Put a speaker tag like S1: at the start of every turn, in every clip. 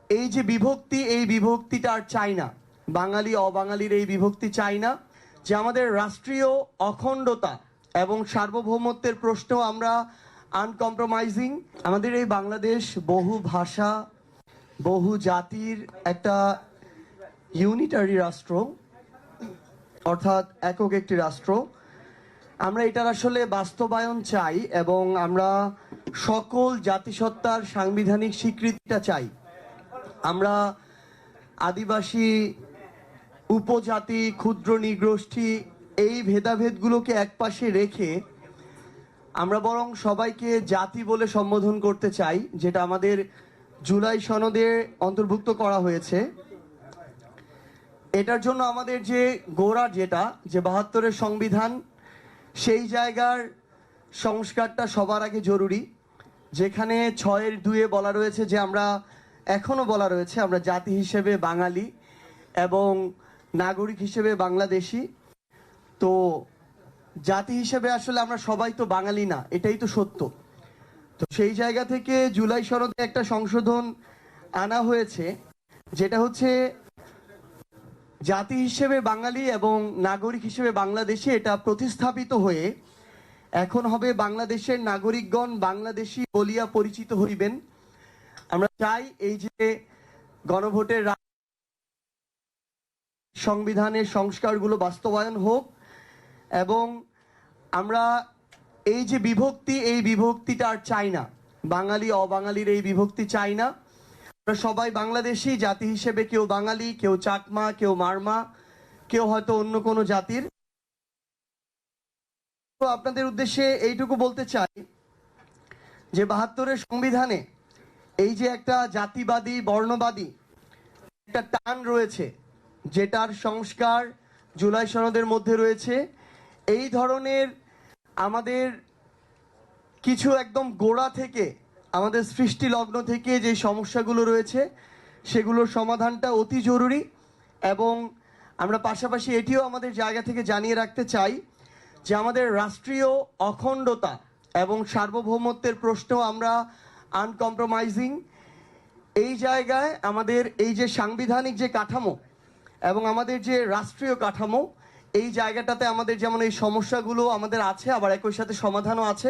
S1: এই যে বিভক্তি, এই বিভক্তিটা আর চাই না। বাঙালি অবাঙালির এই বিভক্তি চাই না। যে আমাদের রাষ্ট্রীয় অখণ্ডতা এবং সার্বভৌমত্বের প্রশ্নেও আমরা আনকম্প্রোমাইজিং। আমাদের এই বাংলাদেশ বহু ভাষা, বহু জাতির একটা ইউনিটারি রাষ্ট্র, অর্থাৎ একক একটি রাষ্ট্র। আমরা এটার আসলে বাস্তবায়ন চাই এবং আমরা সকল জাতিসত্তার সাংবিধানিক স্বীকৃতিটা চাই। আমরা আদিবাসী, উপজাতি, ক্ষুদ্র নৃগোষ্ঠী এই ভেদাভেদগুলোকে একপাশে রেখে আমরা বরং সবাইকে জাতি বলে সম্বোধন করতে চাই, যেটা আমাদের জুলাই সনদে অন্তর্ভুক্ত করা হয়েছে। এটার জন্য আমাদের যে গোড়া, যেটা যে ৭২-এর সংবিধান, সেই জায়গার সংস্কারটা সবার আগে জরুরি। যেখানে ৬-এর ২-এ বলা রয়েছে যে আমরা এখনো বলা রয়েছে আমরা জাতি হিসেবে বাঙালি এবং নাগরিক হিসেবে বাংলাদেশি। তো জাতি হিসেবে আসলে আমরা সবাই তো বাঙালি না, এটাই তো সত্য। তো সেই জায়গা থেকে জুলাই সনদে একটা সংশোধন আনা হয়েছে, যেটা হচ্ছে জাতি হিসেবে বাঙালি এবং নাগরিক হিসেবে বাংলাদেশি, এটা প্রতিস্থাপিত হয়ে এখন হবে বাংলাদেশের নাগরিকগণ বাংলাদেশি বলিয়া পরিচিত হইবেন। আমরা চাই এই যে গণভোটের সংবিধানের সংস্কারগুলো বাস্তবায়ন হোক এবং আমরা এই যে বিভক্তি, এই বিভক্তিটা আর চাই না। বাঙালি অবাঙালির এই বিভক্তি চাই না। আমরা সবাই বাংলাদেশি জাতি হিসেবে, কেউ বাঙালি, কেউ চাকমা, কেউ মারমা, কেউ হয়তো অন্য কোনো জাতির। তো আপনাদের উদ্দেশ্যে এইটুকু বলতে চাই যে ৭২-এর সংবিধানে এই যে একটা জাতিবাদী, বর্ণবাদী একটা টান রয়েছে, যেটার সংস্কার জুলাই সনদের মধ্যে রয়েছে। এই ধরনের আমাদের কিছু একদম গোড়া থেকে, আমাদের সৃষ্টি লগ্ন থেকে যে সমস্যাগুলো রয়েছে, সেগুলোর সমাধানটা অতি জরুরি। এবং আমরা পাশাপাশি এটিও আমাদের জায়গা থেকে জানিয়ে রাখতে চাই যে আমাদের রাষ্ট্রীয় অখণ্ডতা এবং সার্বভৌমত্বের প্রশ্নেও আমরা আনকম্প্রোমাইজিং। এই জায়গায় আমাদের এই যে সাংবিধানিক যে কাঠামো এবং আমাদের যে রাষ্ট্রীয় কাঠামো, এই জায়গাটাতে আমাদের যেমন এই সমস্যাগুলো আমাদের আছে, আবার একই সাথে সমাধানও আছে।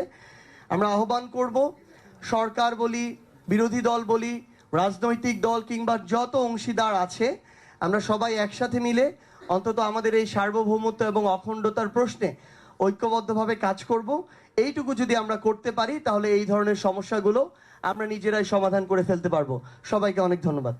S1: আমরা আহ্বান করব সরকার বলি, বিরোধী দল বলি, রাজনৈতিক দল কিংবা যত অংশীদার আছে, আমরা সবাই একসাথে মিলে অন্তত আমাদের এই সার্বভৌমত্ব এবং অখণ্ডতার প্রশ্নে ঐক্যবদ্ধভাবে কাজ করব। এইটুকু যদি আমরা করতে পারি, তাহলে এই ধরনের সমস্যাগুলো আমরা নিজেরাই সমাধান করে ফেলতে পারবো। সবাইকে অনেক ধন্যবাদ।